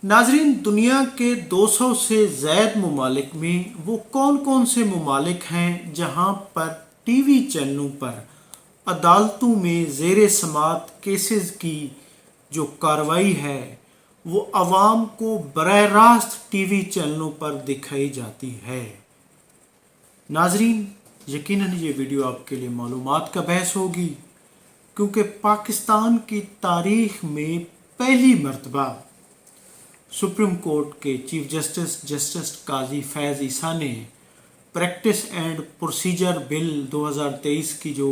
नाजरीन, दुनिया के 200 से ज़ायद ममालिक में वो कौन कौन से ममालिक हैं जहाँ पर टीवी चैनलों पर अदालतों में ज़ेर समात केसेस की जो कार्रवाई है वो आवाम को बराह रास्त टीवी चैनलों पर दिखाई जाती है। नाजरीन, यकीनन ये वीडियो आपके लिए मालूमात का बहस होगी, क्योंकि पाकिस्तान की तारीख में पहली मरतबा सुप्रीम कोर्ट के चीफ जस्टिस काजी फैज़ ईसा ने प्रैक्टिस एंड प्रोसीजर बिल 2023 की जो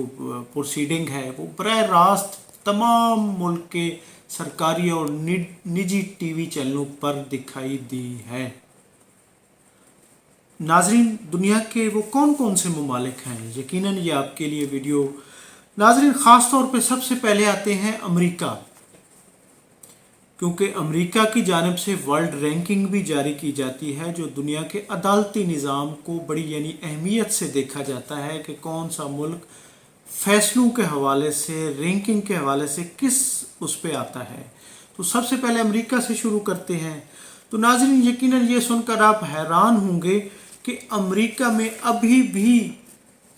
प्रोसीडिंग है वो बराह रास्त तमाम मुल्क के सरकारी और निजी टीवी चैनलों पर दिखाई दी है। नाजरीन, दुनिया के वो कौन कौन से ममालिक हैं, यकीनन ये आपके लिए वीडियो नाजरीन ख़ास तौर पे सबसे पहले आते हैं अमेरिका, क्योंकि अमेरिका की जानिब से वर्ल्ड रैंकिंग भी जारी की जाती है जो दुनिया के अदालती निज़ाम को बड़ी अहमियत से देखा जाता है कि कौन सा मुल्क फैसलों के हवाले से, रैंकिंग के हवाले से किस उस पे आता है। तो सबसे पहले अमेरिका से शुरू करते हैं। तो नाज़रीन, यकीनन ये सुनकर आप हैरान होंगे कि अमेरिका में अभी भी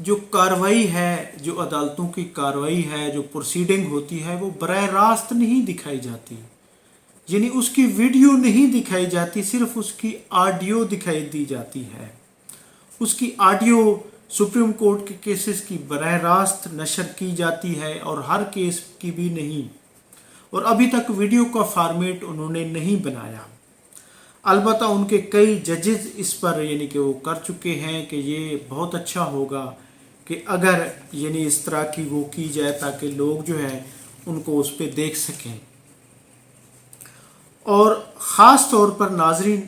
जो कार्रवाई है, जो अदालतों की कार्रवाई है, जो प्रोसीडिंग होती है वो बराह रास्त नहीं दिखाई जाती, यानी उसकी वीडियो नहीं दिखाई जाती, सिर्फ उसकी ऑडियो दिखाई दी जाती है। उसकी ऑडियो सुप्रीम कोर्ट के केसेस की बराह रास्त नशर की जाती है और हर केस की भी नहीं, और अभी तक वीडियो का फॉर्मेट उन्होंने नहीं बनाया। अलबत्ता उनके कई जजेस इस पर कि वो कर चुके हैं कि ये बहुत अच्छा होगा कि अगर इस तरह की वो की जाए ताकि लोग जो है उनको उस पर देख सकें। और ख़ास तौर पर नाजरीन,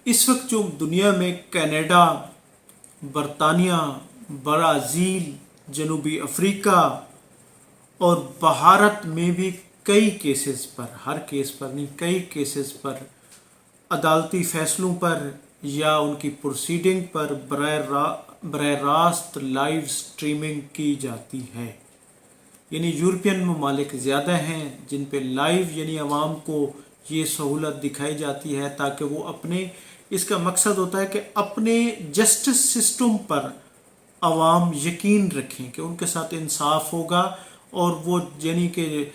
इस वक्त जो दुनिया में कनाडा, बरतानिया, ब्राज़ील, जनूबी अफ्रीका और भारत में भी कई केसेस पर, हर केस पर नहीं, कई केसेस पर अदालती फ़ैसलों पर या उनकी प्रोसीडिंग पर बराह रास्त लाइव स्ट्रीमिंग की जाती है। यूरोपियन ममालिक ज़्यादा हैं जिन पे लाइव आवाम को ये सहूलत दिखाई जाती है, ताकि वो अपने, इसका मकसद होता है कि अपने जस्टिस सिस्टम पर आवाम यकीन रखें कि उनके साथ इंसाफ होगा और वो कि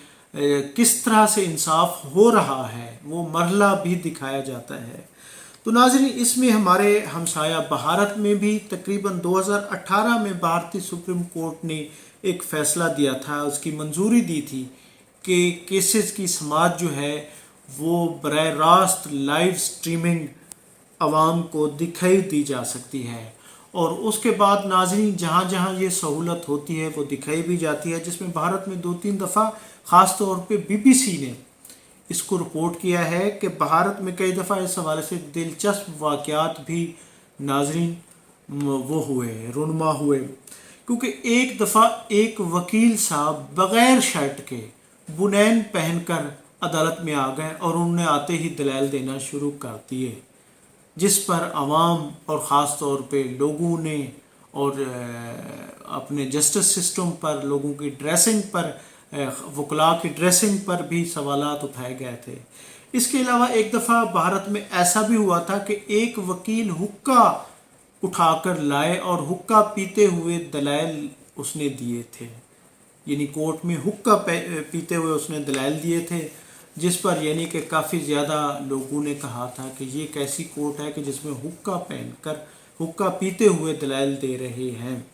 किस तरह से इंसाफ हो रहा है वो मरहला भी दिखाया जाता है। तो नाज़रीन, इसमें हमारे हमसाया भारत में भी तकरीबन 2018 में भारतीय सुप्रीम कोर्ट ने एक फ़ैसला दिया था, उसकी मंजूरी दी थी कि केसेस की समाअत जो है वो बराह रास्त लाइव स्ट्रीमिंग आवाम को दिखाई दी जा सकती है। और उसके बाद नाज़रीन, जहाँ जहाँ ये सहूलत होती है वो दिखाई भी जाती है, जिसमें भारत में 2-3 दफ़ा ख़ास तौर पे BBC ने इसको रिपोर्ट किया है कि भारत में कई दफ़ा इस हवाले से दिलचस्प वाक़यात भी नाज़रीन वो हुए, रुनमा हुए। क्योंकि एक दफ़ा एक वकील साहब बग़ैर शर्ट के बुनैन पहनकर अदालत में आ गए और उन्होंने आते ही दलाइल देना शुरू कर दिए, जिस पर आवाम और ख़ास तौर पे लोगों ने और अपने जस्टिस सिस्टम पर, लोगों की ड्रेसिंग पर, वकला की ड्रेसिंग पर भी सवालात उठाए गए थे। इसके अलावा एक दफ़ा भारत में ऐसा भी हुआ था कि एक वकील हुक्का उठाकर लाए और हुक्का पीते हुए दलाइल उसने दिए थे, कोर्ट में हुक्का पीते हुए उसने दलाइल दिए थे, जिस पर कि काफ़ी ज़्यादा लोगों ने कहा था कि ये कैसी कोर्ट है कि जिसमें हुक्का पहनकर, हुक्का पीते हुए दलाइल दे रहे हैं।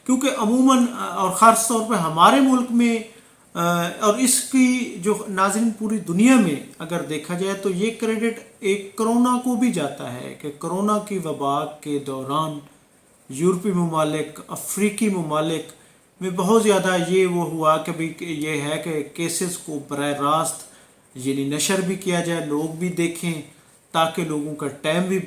क्योंकि अमूमन और ख़ास तौर पर हमारे मुल्क में और इसकी जो नाज़रीन पूरी दुनिया में अगर देखा जाए तो ये क्रेडिट एक कोरोना को भी जाता है कि कोरोना की वबा के दौरान यूरोपीय ममालिक, अफ्रीकी ममालिक में बहुत ज़्यादा ये वो हुआ कि भाई ये है कि केसेस को बराह रास्त नशर भी किया जाए, लोग भी देखें, ताकि लोगों का टाइम भी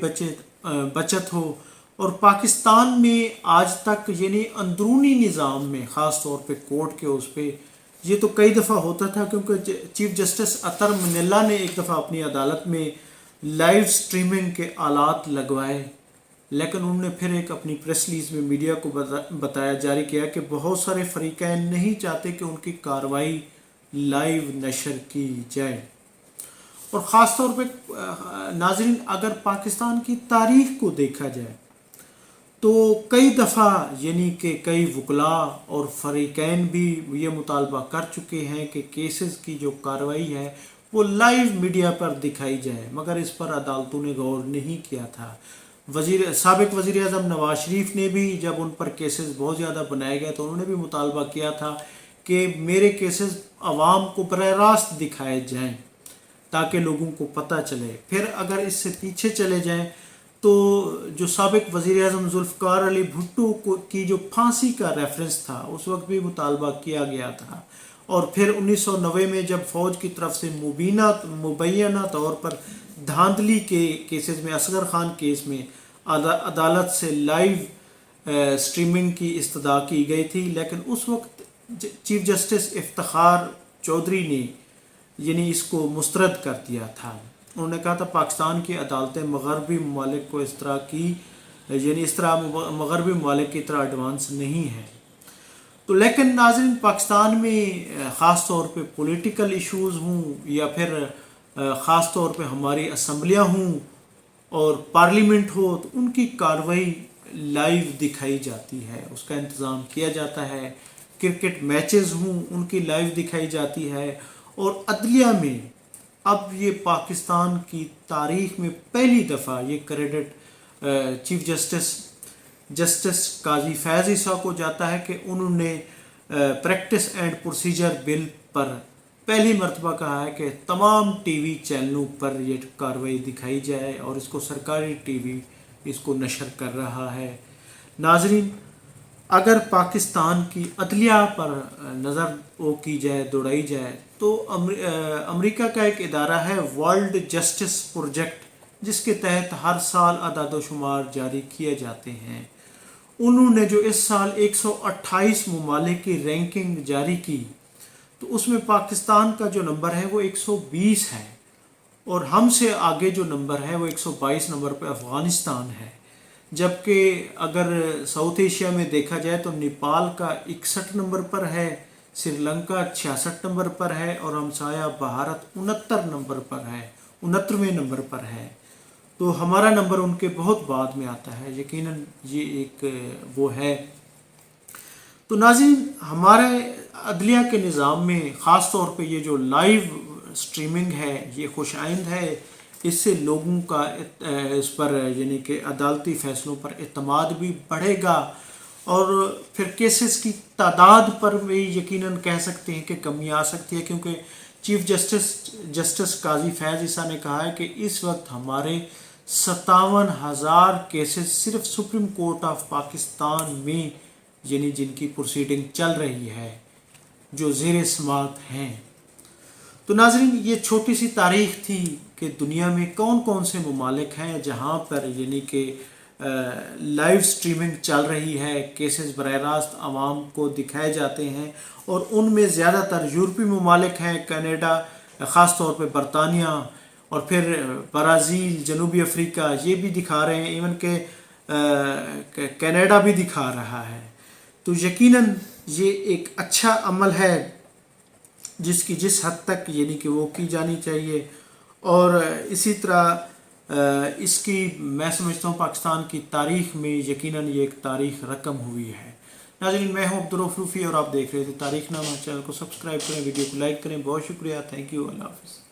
बचत हो। और पाकिस्तान में आज तक अंदरूनी निज़ाम में ख़ास तौर पे कोर्ट के उस पे ये तो कई दफ़ा होता था, क्योंकि चीफ जस्टिस अतर मनिल्ला ने एक दफ़ा अपनी अदालत में लाइव स्ट्रीमिंग के आलात लगवाए, लेकिन उन्होंने फिर एक अपनी प्रेस रिलीज में मीडिया को बताया, जारी किया कि बहुत सारे फ़रीक़ैन नहीं चाहते कि उनकी कार्रवाई लाइव नशर की जाए। اور ख़ास तौर पे नाज़रीन अगर पाकिस्तान की तारीख़ को देखा जाए तो कई दफ़ा यानी कि कई वकला और फ़रीक़ैन भी ये मुतालबा कर चुके हैं कि केसेस की जो कार्रवाई है वो लाइव मीडिया पर दिखाई जाए, मगर इस पर अदालतों ने गौर नहीं किया था। साबिक़ वज़ीर आज़म नवाज शरीफ ने भी जब उन पर केसेस बहुत ज़्यादा बनाए गए तो उन्होंने भी मुतालबा किया था कि मेरे केसेस आवाम को बराह रास्त दिखाए जाएँ ताकि लोगों को पता चले। फिर अगर इससे पीछे चले जाएं तो जो साबिक़ वज़ीर आज़म ज़ुल्फ़िकार अली भुट्टो की जो फांसी का रेफरेंस था उस वक्त भी मुतालबा किया गया था। और फिर 1990 में जब फ़ौज की तरफ से मुबैना तौर पर धांधली के केसेस में असगर खान केस में अदालत से लाइव स्ट्रीमिंग की इस्तदा की गई थी, लेकिन उस वक्त चीफ जस्टिस इफ्तिखार चौधरी ने यानी इसको मुस्तरद कर दिया था। उन्होंने कहा था पाकिस्तान की अदालतें मगरबी ममालिक को इस तरह मगरबी ममालिक की तरह एडवांस नहीं है। तो लेकिन नाज़रीन पाकिस्तान में ख़ास तौर पे पॉलिटिकल इश्यूज़ हों या फिर ख़ास तौर पे हमारी असम्बलियाँ हों और पार्लियामेंट हो तो उनकी कार्रवाई लाइव दिखाई जाती है, उसका इंतज़ाम किया जाता है। क्रिकेट मैचेस हों उनकी लाइव दिखाई जाती है। और अदलिया में अब ये पाकिस्तान की तारीख़ में पहली दफ़ा ये क्रेडिट चीफ जस्टिस काजी फैज़ ईसा को जाता है कि उन्होंने प्रैक्टिस एंड प्रोसीजर बिल पर पहली मरतबा कहा है कि तमाम टीवी चैनलों पर ये कार्रवाई दिखाई जाए और इसको सरकारी टीवी इसको नशर कर रहा है। नाज़रीन अगर पाकिस्तान की अदलिया पर नज़र की जाए दौड़ाई जाए तो अमेरिका का एक इदारा है वर्ल्ड जस्टिस प्रोजेक्ट, जिसके तहत हर साल अदाद-ओ-शुमार जारी किए जाते हैं। उन्होंने जो इस साल 128 ममालिक की रैंकिंग जारी की तो उसमें पाकिस्तान का जो नंबर है वो 120 है और हमसे आगे जो नंबर है वो 122 नंबर पर अफ़गानिस्तान है। जबकि अगर साउथ एशिया में देखा जाए तो नेपाल का 61 नंबर पर है, श्रीलंका 66 नंबर पर है और हमसाया भारत 69 नंबर पर है, 69वें नंबर पर है। तो हमारा नंबर उनके बहुत बाद में आता है, यकीनन ये एक वो है। तो नाज़रीन हमारे अदलिया के निज़ाम में ख़ास तौर पे ये जो लाइव स्ट्रीमिंग है ये खुशाइंद है, इससे लोगों का इस पर यानी कि अदालती फ़ैसलों पर एतमाद भी बढ़ेगा और फिर केसेस की तादाद पर भी यकीनन कह सकते हैं कि कमी आ सकती है, क्योंकि चीफ जस्टिस काजी फैज़ ईसा ने कहा है कि इस वक्त हमारे 57,000 केसेस सिर्फ सुप्रीम कोर्ट ऑफ पाकिस्तान में यानी जिनकी प्रोसीडिंग चल रही है जो ज़ेर समाअत हैं। तो नाज़रीन ये छोटी सी तारीख़ थी कि दुनिया में कौन कौन से ममालिक हैं जहाँ पर यानी कि लाइव स्ट्रीमिंग चल रही है, केसेस बराह रास्त आवाम को दिखाए जाते हैं और उनमें ज़्यादातर यूरोपीय ममालिक हैं, कनाडा ख़ास तौर पे बरतानिया और फिर ब्राज़ील, जनूबी अफ्रीका ये भी दिखा रहे हैं, इवन के कनाडा भी दिखा रहा है। तो यकीनन ये एक अच्छा अमल है जिसकी जिस हद तक यानी कि वो की जानी चाहिए और इसी तरह इसकी मैं समझता हूँ पाकिस्तान की तारीख़ में यकीनन ये एक तारीख़ रकम हुई है। नाज़रीन मैं हूँ अब्दुल रऊफ़ रूफ़ी और आप देख रहे थे तारीख़नामा। चैनल को सब्सक्राइब करें, वीडियो को लाइक करें। बहुत शुक्रिया, थैंक यू, अल्लाह हाफ़िज़।